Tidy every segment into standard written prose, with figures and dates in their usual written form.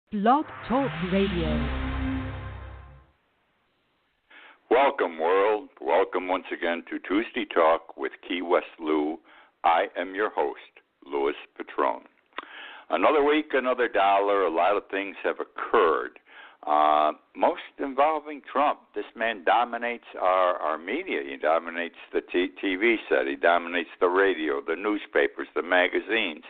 Blog Talk Radio. Welcome, world. Welcome once again to Tuesday Talk with Key West Lou. I am your host, Louis Patron. Another week, another dollar. A lot of things have occurred. Most involving Trump. This man dominates our media. He dominates the TV set. He dominates the radio, the newspapers, the magazines.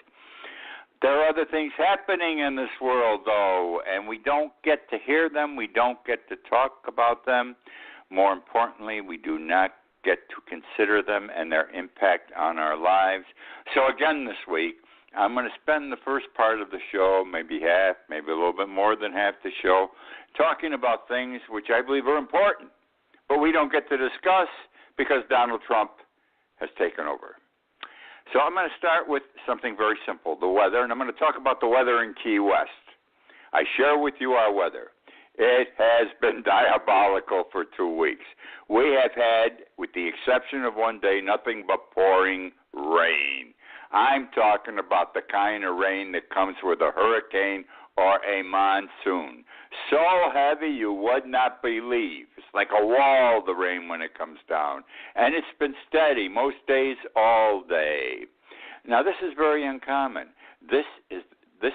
There are other things happening in this world, though, and we don't get to hear them. We don't get to talk about them. More importantly, we do not get to consider them and their impact on our lives. So again this week, I'm going to spend the first part of the show, maybe half, maybe a little bit more than half the show, talking about things which I believe are important, but we don't get to discuss because Donald Trump has taken over. So I'm going to start with something very simple, the weather, and I'm going to talk about the weather in Key West. I share with you our weather. It has been diabolical for 2 weeks. We have had, with the exception of one day, nothing but pouring rain. I'm talking about the kind of rain that comes with a hurricane or a monsoon. So heavy you would not believe. It's like a wall, the rain, when it comes down. And it's been steady most days, all day. Now, this is very uncommon. This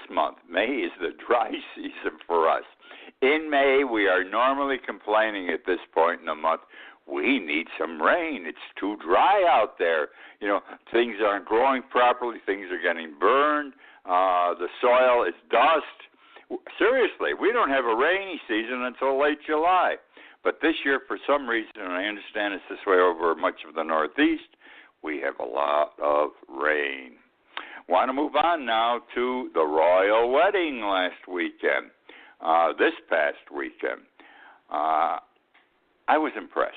month, May, is the dry season for us. In May, we are normally complaining at this point in the month, we need some rain. It's too dry out there. You know, things aren't growing properly. Things are getting burned. The soil is dust. Seriously, we don't have a rainy season until late July. But this year, for some reason, and I understand it's this way over much of the Northeast, we have a lot of rain. Want to move on now to the royal wedding last weekend, this past weekend. I was impressed,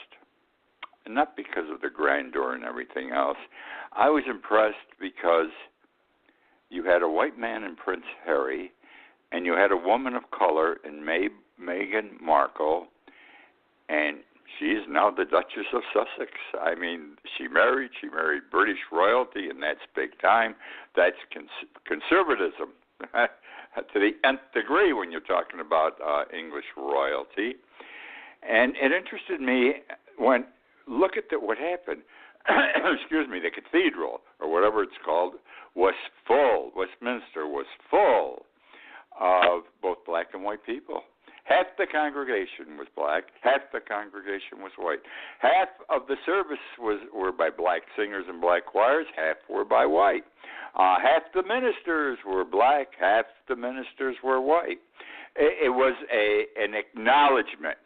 not because of the grandeur and everything else. I was impressed because you had a white man in Prince Harry, and you had a woman of color in Meghan Markle, and she is now the Duchess of Sussex. I mean, she married British royalty, and that's big time. That's conservatism to the nth degree when you're talking about English royalty. And it interested me when, look at what happened. Excuse me, the cathedral, or whatever it's called, was full. Westminster was full of both black and white people. Half the congregation was black, half the congregation was white. Half of the service were by black singers and black choirs, half were by white. Half the ministers were black, half the ministers were white. It was an acknowledgement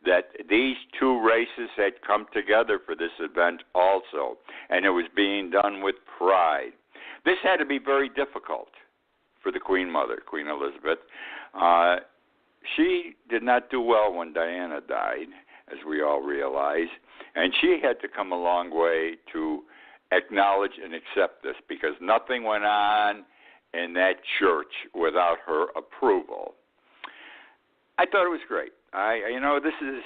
that these two races had come together for this event also, and it was being done with pride. This had to be very difficult for the Queen Mother, Queen Elizabeth. She did not do well when Diana died, as we all realize, and she had to come a long way to acknowledge and accept this because nothing went on in that church without her approval. I thought it was great. This is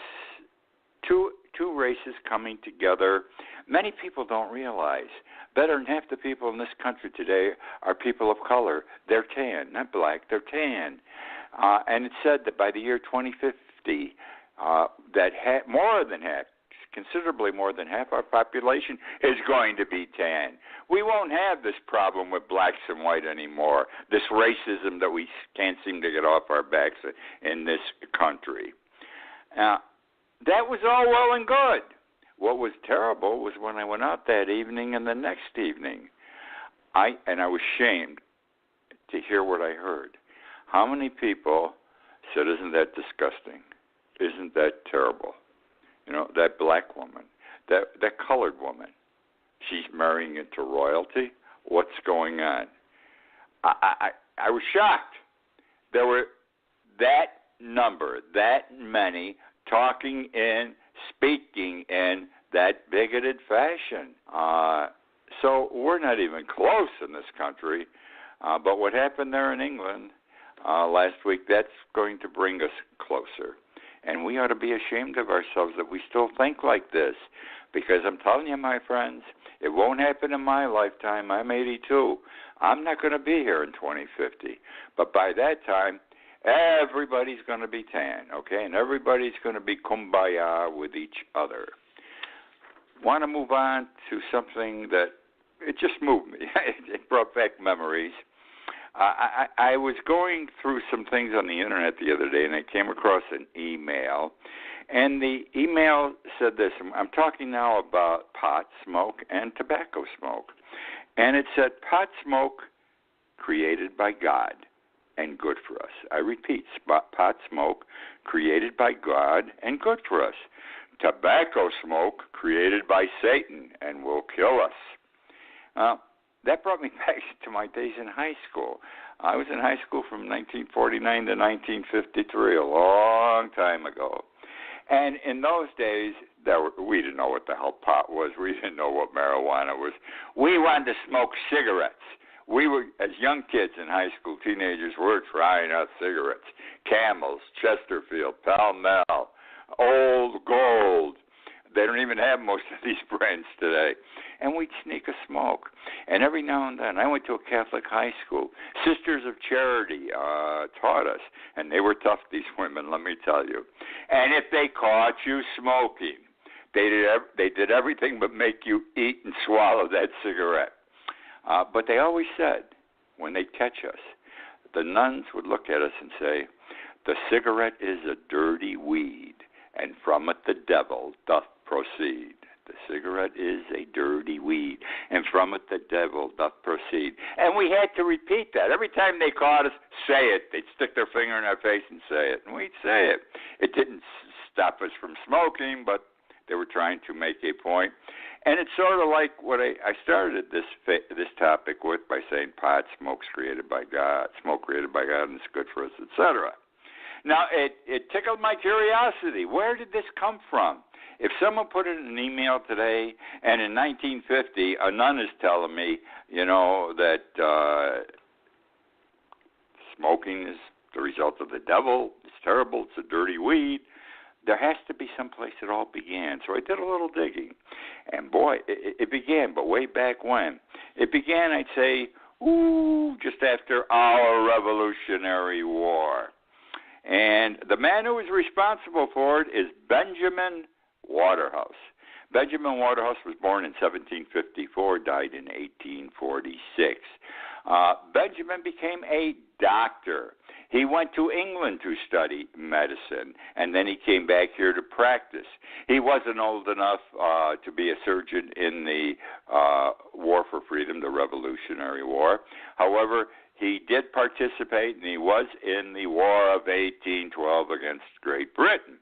two races coming together. Many people don't realize better than half the people in this country today are people of color. They're tan, not black. They're tan. And it's said that by the year 2050, that more than half, considerably more than half our population is going to be tan. We won't have this problem with blacks and white anymore, this racism that we can't seem to get off our backs in this country. Now, that was all well and good. What was terrible was when I went out that evening and the next evening. I was shamed to hear what I heard. How many people said, isn't that disgusting? Isn't that terrible? You know, that black woman, that colored woman, she's marrying into royalty. What's going on? I was shocked. There were that many talking in, speaking in that bigoted fashion. So we're not even close in this country. But what happened there in England last week, that's going to bring us closer. And we ought to be ashamed of ourselves that we still think like this. Because I'm telling you, my friends, it won't happen in my lifetime. I'm 82. I'm not going to be here in 2050. But by that time, everybody's going to be tan, okay? And everybody's going to be kumbaya with each other. Want to move on to something that it just moved me. It brought back memories. I was going through some things on the internet the other day, and I came across an email. And the email said this. I'm talking now about pot smoke and tobacco smoke. And it said, pot smoke created by God and good for us. I repeat, pot smoke created by God and good for us. Tobacco smoke created by Satan and will kill us. That brought me back to my days in high school. I was in high school from 1949 to 1953, a long time ago. And in those days, we didn't know what the hell pot was. We didn't know what marijuana was. We wanted to smoke cigarettes. We were, as young kids in high school, teenagers, we were trying out cigarettes. Camels, Chesterfield, Pall Mall, Old Gold. They don't even have most of these brands today. And we'd sneak a smoke. And every now and then, I went to a Catholic high school. Sisters of Charity taught us. And they were tough, these women, let me tell you. And if they caught you smoking, they did everything but make you eat and swallow that cigarette. But they always said, when they'd catch us, the nuns would look at us and say, the cigarette is a dirty weed, and from it the devil doth proceed. The cigarette is a dirty weed, and from it the devil doth proceed. And we had to repeat that. Every time they caught us, say it. They'd stick their finger in our face and say it, and we'd say it. It didn't stop us from smoking, but they were trying to make a point. And it's sort of like what I started this topic with by saying pot smoke's created by God, smoke created by God, and it's good for us, etc. Now, it tickled my curiosity. Where did this come from? If someone put it in an email today, and in 1950, a nun is telling me, that smoking is the result of the devil, it's terrible, it's a dirty weed, there has to be some place it all began. So I did a little digging. And boy, it began, but way back when. It began, I'd say, just after our Revolutionary War. And the man who was responsible for it is Benjamin Waterhouse. Benjamin Waterhouse was born in 1754, died in 1846. Benjamin became a doctor. He went to England to study medicine, and then he came back here to practice. He wasn't old enough to be a surgeon in the War for Freedom, the Revolutionary War. However, he did participate, and he was in the War of 1812 against Great Britain.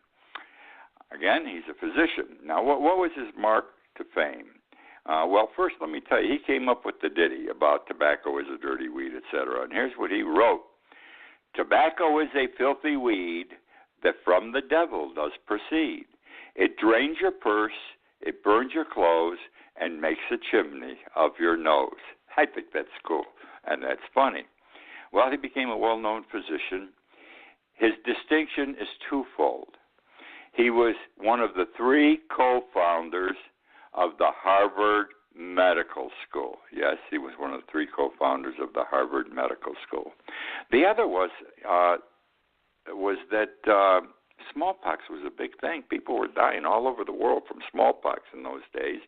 Again, he's a physician. Now, what was his mark to fame? Well, first, let me tell you, he came up with the ditty about tobacco is a dirty weed, etc. And here's what he wrote. Tobacco is a filthy weed that from the devil does proceed. It drains your purse, it burns your clothes, and makes a chimney of your nose. I think that's cool, and that's funny. Well, he became a well-known physician. His distinction is twofold. He was one of the three co-founders of the Harvard Medical School. Yes, he was one of the three co-founders of the Harvard Medical School. The other was that smallpox was a big thing. People were dying all over the world from smallpox in those days.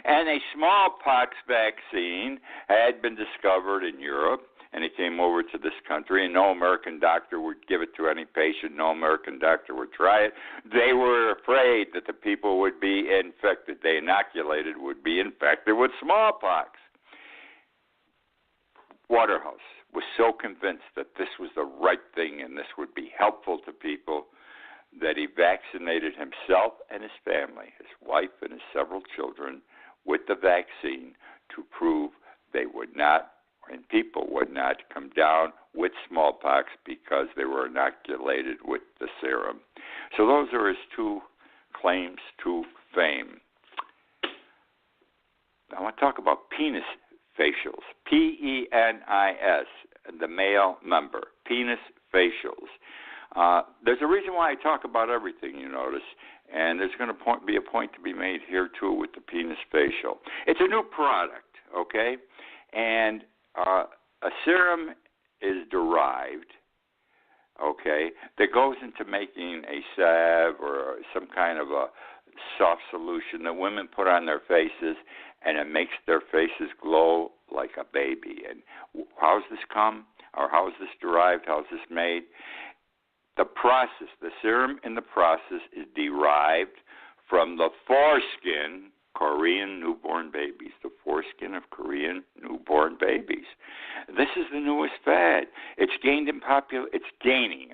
And a smallpox vaccine had been discovered in Europe, and it came over to this country, and no American doctor would give it to any patient. No American doctor would try it. They were afraid that the people would be infected. They inoculated would be infected with smallpox. Waterhouse was so convinced that this was the right thing and this would be helpful to people that he vaccinated himself and his family, his wife and his several children, with the vaccine to prove they would not, and people would not come down with smallpox because they were inoculated with the serum. So those are his two claims to fame. I want to talk about penis facials. P-E-N-I-S, the male member, penis facials. There's a reason why I talk about everything, you notice, and there's going to be a point to be made here, too, with the penis facial. It's a new product, okay? And a serum is derived, okay, that goes into making a salve or some kind of a soft solution that women put on their faces, and it makes their faces glow like a baby. And how's this come? Or how is this derived? How is this made? The process, the serum in the process is derived from the foreskin, Korean newborn babies, the foreskin of Korean newborn babies. This is the newest fad. It's gaining,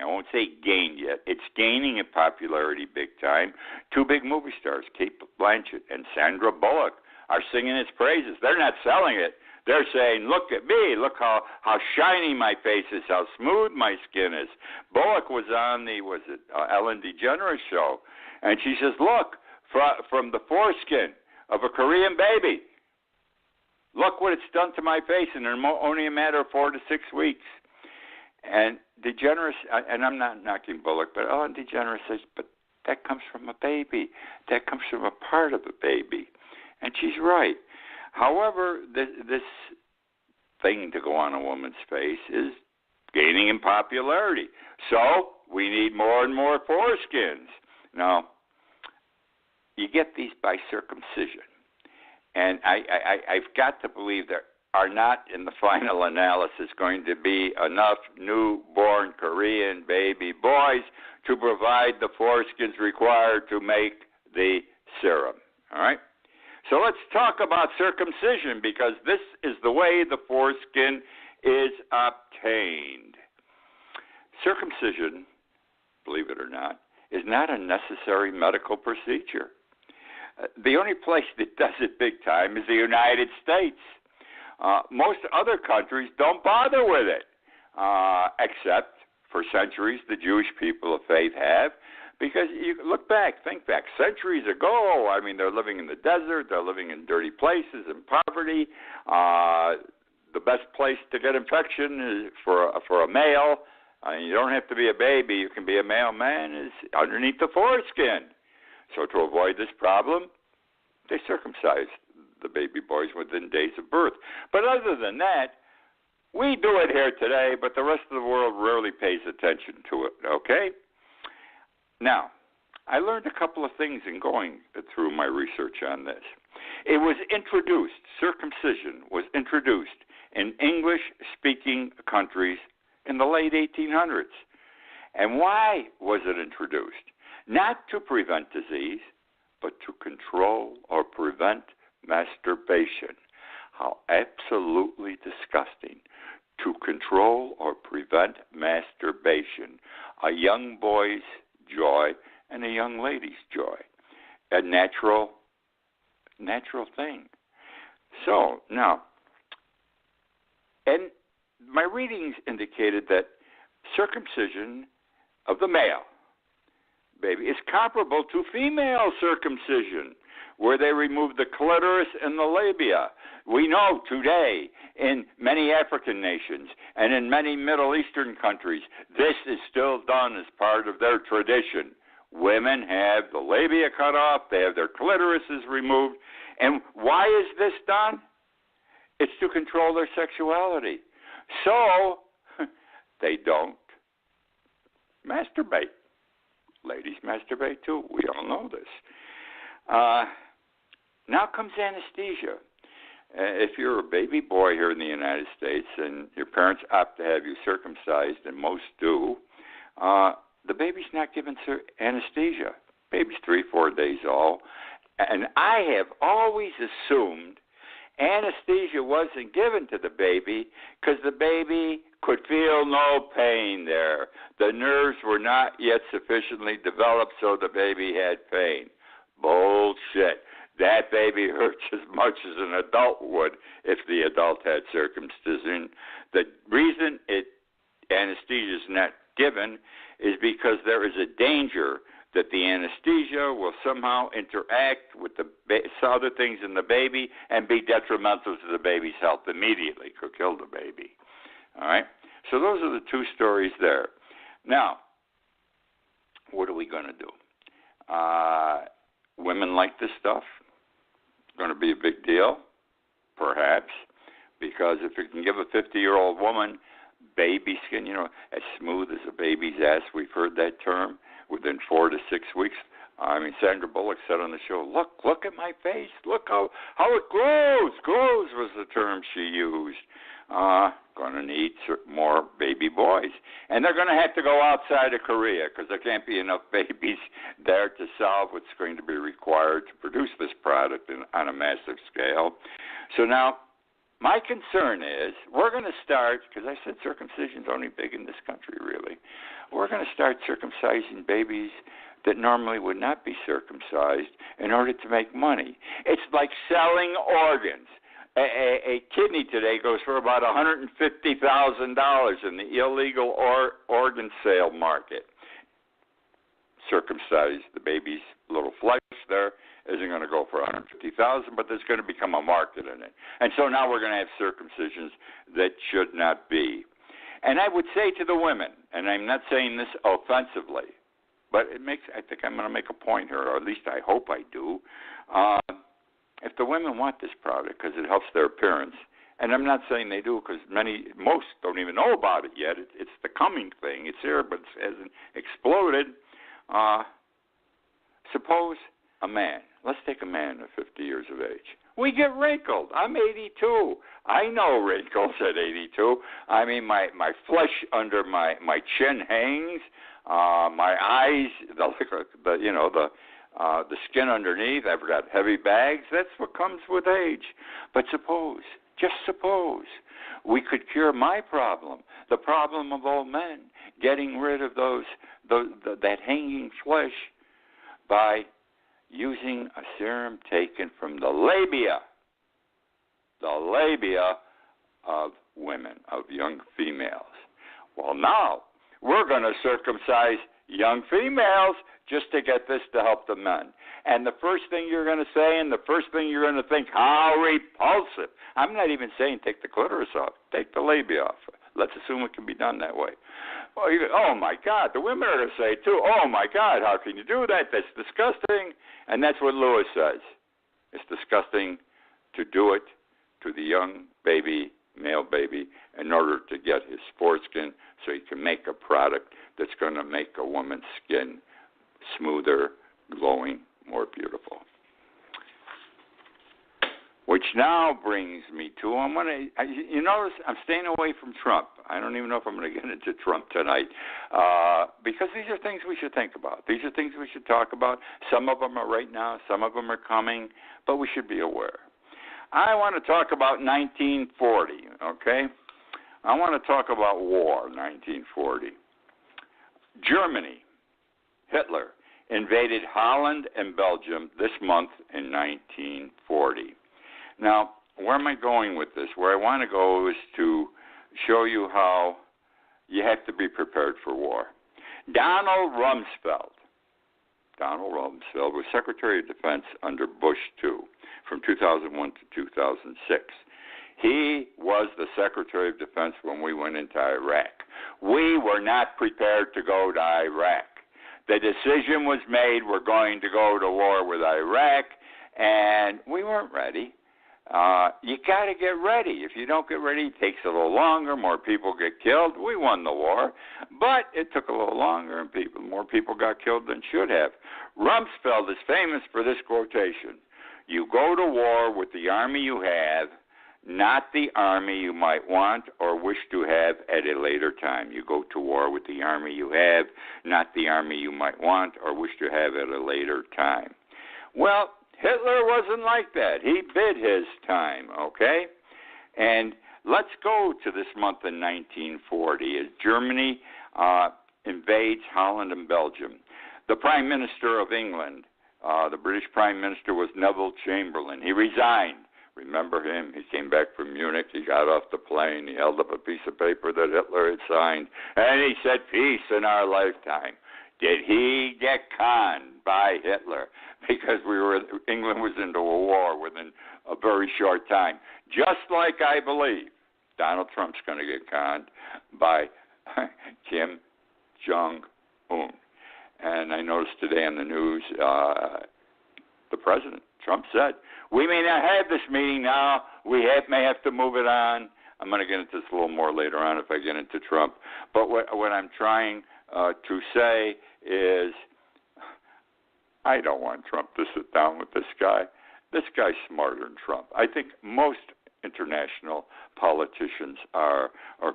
I won't say gained yet, it's gaining in popularity big time. Two big movie stars, Kate Blanchett and Sandra Bullock, are singing its praises. They're not selling it. They're saying, look at me, look how shiny my face is, how smooth my skin is. Bullock was on the, Ellen DeGeneres show, and she says, look, from the foreskin of a Korean baby, look what it's done to my face in only a matter of 4 to 6 weeks. And DeGeneres, and I'm not knocking Bullock, but Ellen DeGeneres says, but that comes from a baby. That comes from a part of a baby. And she's right. However, this thing to go on a woman's face is gaining in popularity. So we need more and more foreskins. Now, you get these by circumcision. And I've got to believe there are not, in the final analysis, going to be enough newborn Korean baby boys to provide the foreskins required to make the serum. All right? So let's talk about circumcision, because this is the way the foreskin is obtained. Circumcision, believe it or not, is not a necessary medical procedure. The only place that does it big time is the United States. Most other countries don't bother with it, except for centuries the Jewish people of faith have. Because you look back, think back, centuries ago, I mean, they're living in the desert, they're living in dirty places, in poverty. The best place to get infection is for a male. You don't have to be a baby, you can be a male man, is underneath the foreskin. So to avoid this problem, they circumcised the baby boys within days of birth. But other than that, we do it here today, but the rest of the world rarely pays attention to it, okay? Now, I learned a couple of things in going through my research on this. It was introduced, circumcision was introduced in English-speaking countries in the late 1800s. And why was it introduced? Not to prevent disease, but to control or prevent masturbation. How absolutely disgusting. To control or prevent masturbation. A young boy's joy and a young lady's joy. A natural thing. So, now, and my readings indicated that circumcision of the male baby is comparable to female circumcision, where they remove the clitoris and the labia. We know today in many African nations and in many Middle Eastern countries, this is still done as part of their tradition. Women have the labia cut off, they have their clitorises removed. And why is this done? It's to control their sexuality. So they don't masturbate. Ladies masturbate too. We all know this. Now comes anesthesia. If you're a baby boy here in the United States and your parents opt to have you circumcised, and most do, the baby's not given anesthesia. Baby's 3-4 days old. And I have always assumed anesthesia wasn't given to the baby because the baby could feel no pain there. The nerves were not yet sufficiently developed so the baby had pain. Bullshit. That baby hurts as much as an adult would if the adult had circumcision. The reason anesthesia is not given is because there is a danger that the anesthesia will somehow interact with the other things in the baby and be detrimental to the baby's health immediately, could kill the baby. All right? So those are the two stories there. Now, what are we going to do? Women like this stuff. Going to be a big deal? Perhaps. because if you can give a 50-year-old woman baby skin, as smooth as a baby's ass, we've heard that term, within 4 to 6 weeks. I mean, Sandra Bullock said on the show, look at my face. Look how it glows. Glows was the term she used. Going to need more baby boys. And they're going to have to go outside of Korea because there can't be enough babies there to solve what's going to be required to produce this product on a massive scale. So now, my concern is we're going to start, because I said circumcision's only big in this country, really. We're going to start circumcising babies that normally would not be circumcised in order to make money. It's like selling organs. A kidney today goes for about $150,000 in the illegal organ sale market. Circumcise the baby's little flesh there isn't going to go for $150,000, but there's going to become a market in it. And so now we're going to have circumcisions that should not be. And I would say to the women, and I'm not saying this offensively, but I think I'm going to make a point here, or at least I hope I do. If the women want this product because it helps their appearance, and I'm not saying they do because most don't even know about it yet. It's the coming thing. It's here, but it hasn't exploded. Suppose a man, let's take a man of 50 years of age. We get wrinkled. I'm 82. I know wrinkles at 82. I mean, my flesh under my chin hangs. My eyes, the skin underneath. I've got heavy bags. That's what comes with age. But just suppose, we could cure my problem, the problem of all men, getting rid of that hanging flesh by using a serum taken from the labia of women, of young females. Well, now we're going to circumcise young females just to get this to help the men. And the first thing you're going to say and the first thing you're going to think, how repulsive. I'm not even saying take the clitoris off. Take the labia off. Let's assume it can be done that way. Well, oh, my God. The women are going to say, too, oh, my God, how can you do that? That's disgusting. And that's what Lewis says. It's disgusting to do it to the young baby, male baby, in order to get his foreskin so he can make a product that's going to make a woman's skin smoother, glowing, more beautiful. Which now brings me to, you notice I'm staying away from Trump. I don't even know if I'm going to get into Trump tonight because these are things we should think about. These are things we should talk about. Some of them are right now. Some of them are coming, but we should be aware. I want to talk about 1940, okay? I want to talk about war, 1940. Germany, Hitler, invaded Holland and Belgium this month in 1940. Now, where am I going with this? Where I want to go is to show you how you have to be prepared for war. Donald Rumsfeld was Secretary of Defense under Bush II from 2001 to 2006. He was the Secretary of Defense when we went into Iraq. We were not prepared to go to Iraq. The decision was made we're going to go to war with Iraq, and we weren't ready. You got to get ready. If you don't get ready, it takes a little longer. More people get killed. We won the war, but it took a little longer, and more people got killed than should have. Rumsfeld is famous for this quotation. You go to war with the army you have, not the army you might want or wish to have at a later time. You go to war with the army you have, not the army you might want or wish to have at a later time. Well, Hitler wasn't like that. He bid his time, okay? And let's go to this month in 1940 as Germany invades Holland and Belgium. The Prime Minister of England, the British Prime Minister, was Neville Chamberlain. He resigned. Remember him? He came back from Munich. He got off the plane. He held up a piece of paper that Hitler had signed, and he said, peace in our lifetime. Did he get conned by Hitler? Because England was into a war within a very short time. Just like I believe Donald Trump's going to get conned by Kim Jong-un. And I noticed today on the news, the president, Trump, said, we may not have this meeting now. We may have to move it on. I'm going to get into this a little more later on if I get into Trump. But what I'm trying to say is I don't want Trump to sit down with this guy. This guy's smarter than Trump. I think most international politicians are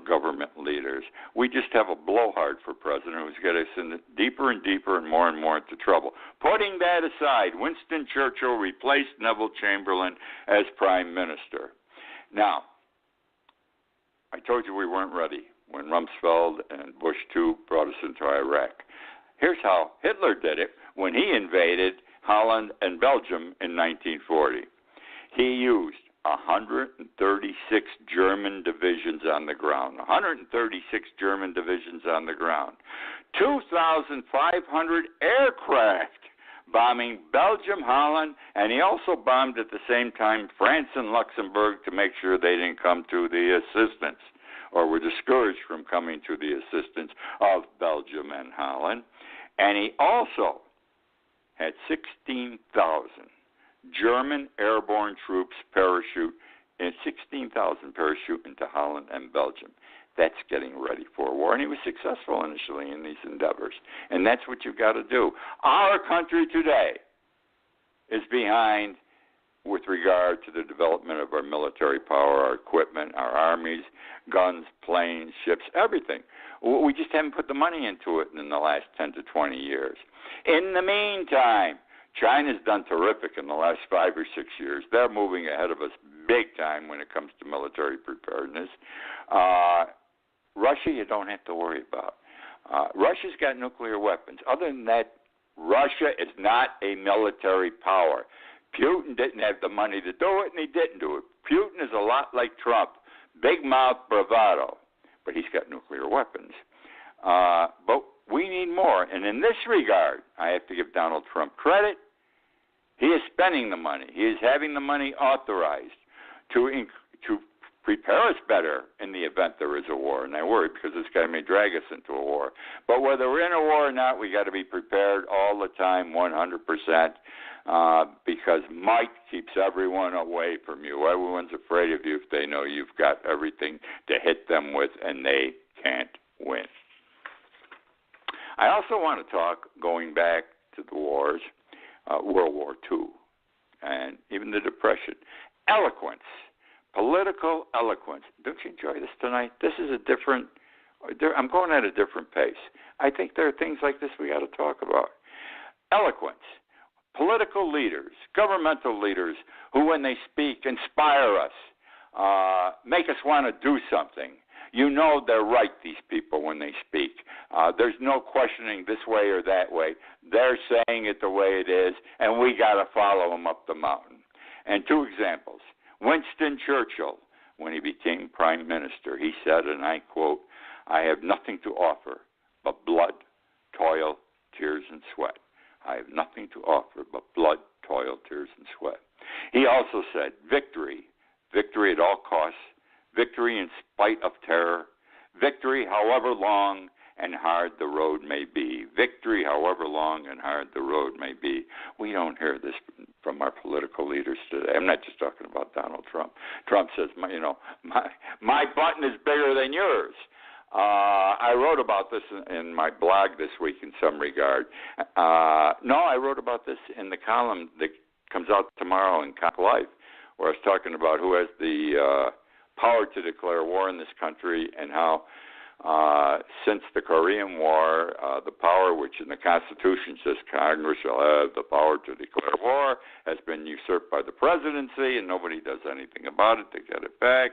government leaders. We just have a blowhard for president who's got us in deeper and deeper and more into trouble. Putting that aside, Winston Churchill replaced Neville Chamberlain as prime minister. Now, I told you we weren't ready when Rumsfeld and Bush II brought us into Iraq. Here's how Hitler did it when he invaded Holland and Belgium in 1940. He used 136 German divisions on the ground, 136 German divisions on the ground, 2,500 aircraft bombing Belgium, Holland, and he also bombed at the same time France and Luxembourg to make sure they didn't come to the assistance or were discouraged from coming to the assistance of Belgium and Holland. And he also had 16,000 German airborne troops parachute into Holland and Belgium. That's getting ready for war. And he was successful initially in these endeavors. And that's what you've got to do. Our country today is behind with regard to the development of our military power, our equipment, our armies, guns, planes, ships, everything. We just haven't put the money into it in the last 10 to 20 years. In the meantime, China's done terrific in the last 5 or 6 years. They're moving ahead of us big time when it comes to military preparedness. Russia, you don't have to worry about. Russia's got nuclear weapons. Other than that, Russia is not a military power. Putin didn't have the money to do it, and he didn't do it. Putin is a lot like Trump, big mouth bravado, but he's got nuclear weapons. But we need more. And in this regard, I have to give Donald Trump credit. He is spending the money. He is having the money authorized to prepare us better in the event there is a war. And I worry because this guy may drag us into a war. But whether we're in a war or not, we got to be prepared all the time, 100%, because might keeps everyone away from you. Everyone's afraid of you if they know you've got everything to hit them with, and they can't win. I also want to talk, going back to the wars, World War II, and even the Depression. Eloquence, political eloquence. Don't you enjoy this tonight? This is I'm going at a different pace. I think there are things like this we got to talk about. Eloquence, political leaders, governmental leaders who, when they speak, inspire us, make us want to do something. You know they're right, these people, when they speak. There's no questioning this way or that way. They're saying it the way it is, and we got to follow them up the mountain. And 2 examples. Winston Churchill, when he became prime minister, he said, and I quote, "I have nothing to offer but blood, toil, tears, and sweat. I have nothing to offer but blood, toil, tears, and sweat." He also said, victory at all costs, victory in spite of terror, victory however long and hard the road may be, victory however long and hard the road may be. We don't hear this from our political leaders today. I'm not just talking about Donald Trump. Trump says, my button is bigger than yours. I wrote about this in my blog this week in some regard. I wrote about this in the column that comes out tomorrow in Cock Life, where I was talking about who has the power to declare war in this country, and how since the Korean War, the power which in the Constitution says Congress shall have the power to declare war has been usurped by the presidency, and nobody does anything about it to get it back.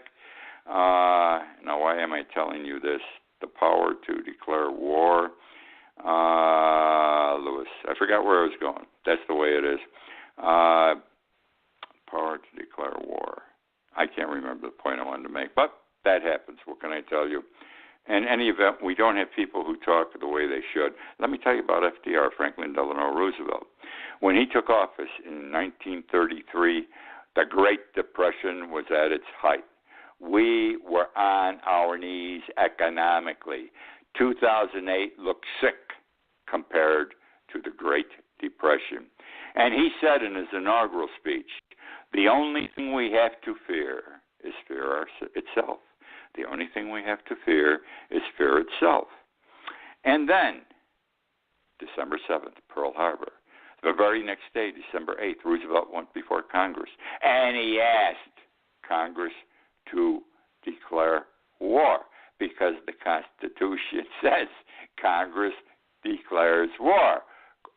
Now, why am I telling you this? The power to declare war. Lewis, I forgot where I was going. That's the way it is. Power to declare war. I can't remember the point I wanted to make, but that happens. What can I tell you? In any event, we don't have people who talk the way they should. Let me tell you about FDR, Franklin Delano Roosevelt. When he took office in 1933, the Great Depression was at its height. We were on our knees economically. 2008 looked sick compared to the Great Depression. And he said in his inaugural speech, the only thing we have to fear is fear itself. The only thing we have to fear is fear itself. And then, December 7th, Pearl Harbor. The very next day, December 8th, Roosevelt went before Congress, and he asked Congress to declare war because the Constitution says Congress declares war.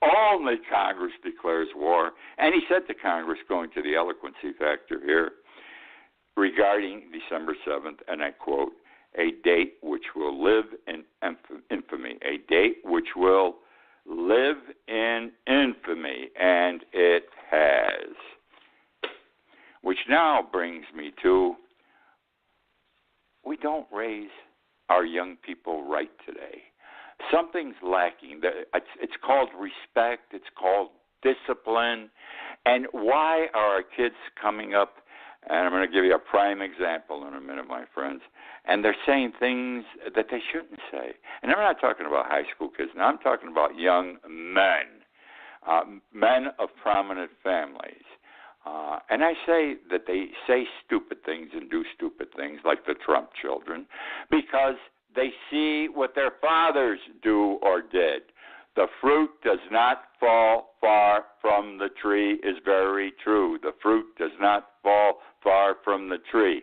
Only Congress declares war. And he said to Congress, going to the eloquency factor here, regarding December 7th, and I quote, a date which will live in infamy, a date which will live in infamy, and it has. Which now brings me to, we don't raise our young people right today. Something's lacking. It's called respect. It's called discipline. And why are our kids coming up? And I'm going to give you a prime example in a minute, my friends. And they're saying things that they shouldn't say. And I'm not talking about high school kids. Now I'm talking about young men, men of prominent families. And I say that they say stupid things and do stupid things like the Trump children because they see what their fathers do or did. The fruit does not fall far from the tree is very true. The fruit does not fall far from the tree.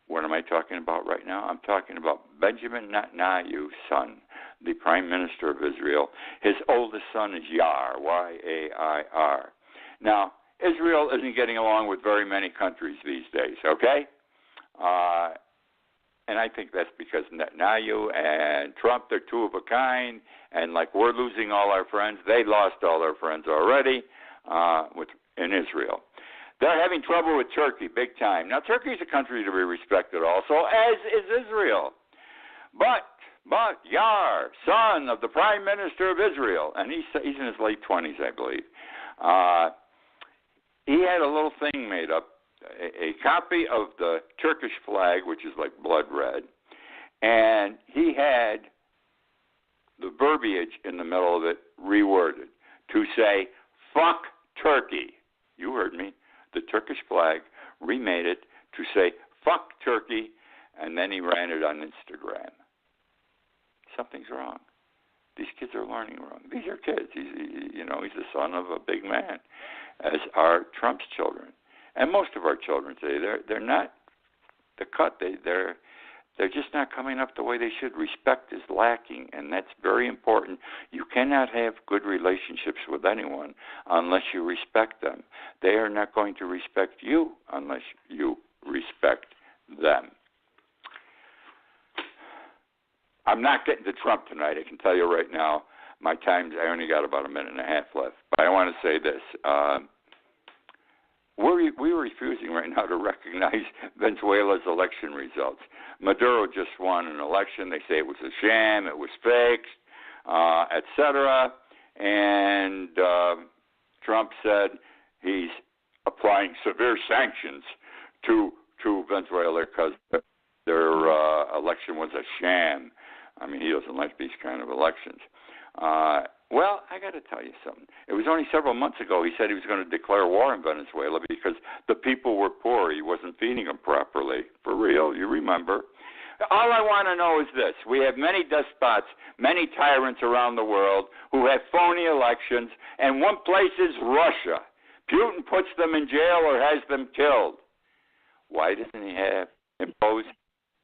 What am I talking about right now? I'm talking about Benjamin Netanyahu's son, the Prime Minister of Israel. His oldest son is Yair, Y-A-I-R. Now, Israel isn't getting along with very many countries these days, okay? And I think that's because Netanyahu and Trump, they're two of a kind, and like we're losing all our friends, they lost all their friends already in Israel. They're having trouble with Turkey, big time. Now, Turkey is a country to be respected also, as is Israel. But Yair, son of the Prime Minister of Israel, and he's in his late 20s, I believe, he had a little thing made up, a copy of the Turkish flag, which is like blood red, and he had the verbiage in the middle of it reworded to say, fuck Turkey. You heard me. The Turkish flag remade it to say, fuck Turkey, and then he ran it on Instagram. Something's wrong. These kids are learning wrong. These are kids. He's the son of a big man, as are Trump's children. And most of our children today, they're not the cut. They're just not coming up the way they should. Respect is lacking, and that's very important. You cannot have good relationships with anyone unless you respect them. They are not going to respect you unless you respect them. I'm not getting to Trump tonight. I can tell you right now. I only got about a minute and a half left. But I want to say this. We're refusing right now to recognize Venezuela's election results. Maduro just won an election. They say it was a sham, it was fixed, etc. And Trump said he's applying severe sanctions to Venezuela because their election was a sham. I mean, he doesn't like these kind of elections. Well, I got to tell you something. It was only several months ago he said he was going to declare war in Venezuela because the people were poor. He wasn't feeding them properly. For real, you remember. All I want to know is this. We have many despots, many tyrants around the world who have phony elections, and one place is Russia. Putin puts them in jail or has them killed. Why doesn't he impose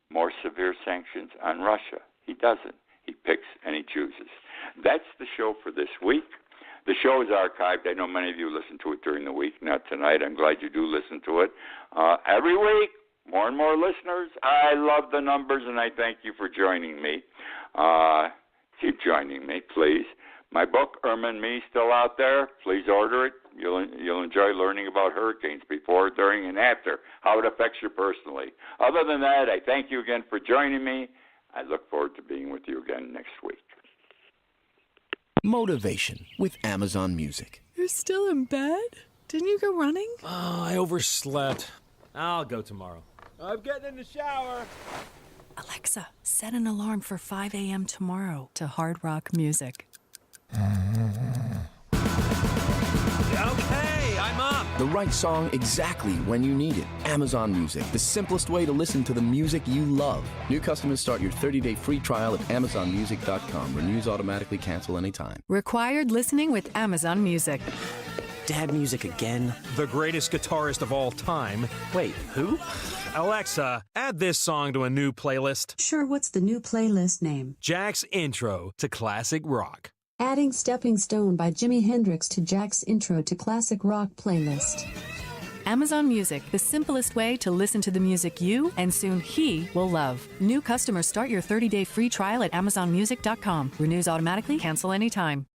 more severe sanctions on Russia? He doesn't. He picks and he chooses. That's the show for this week. The show is archived. I know many of you listen to it during the week, not tonight. I'm glad you do listen to it. Every week, more and more listeners. I love the numbers, and I thank you for joining me. Keep joining me, please. My book, Irma and Me, still out there. Please order it. You'll enjoy learning about hurricanes before, during, and after, how it affects you personally. Other than that, I thank you again for joining me. I look forward to being with you again next week. Motivation with Amazon Music. You're still in bed? Didn't you go running? Oh, I overslept. I'll go tomorrow. I'm getting in the shower. Alexa, set an alarm for 5 a.m. tomorrow to hard rock music. The right song exactly when you need it. Amazon Music, the simplest way to listen to the music you love. New customers start your 30-day free trial at amazonmusic.com. Renews automatically, cancel anytime. Required listening with Amazon Music. Dad music again? The greatest guitarist of all time. Wait, who? Alexa, add this song to a new playlist. Sure, what's the new playlist name? Jack's Intro to Classic Rock. Adding Stepping Stone by Jimi Hendrix to Jack's Intro to Classic Rock playlist. Amazon Music, the simplest way to listen to the music you and soon he will love. New customers start your 30-day free trial at amazonmusic.com. Renews automatically, cancel anytime.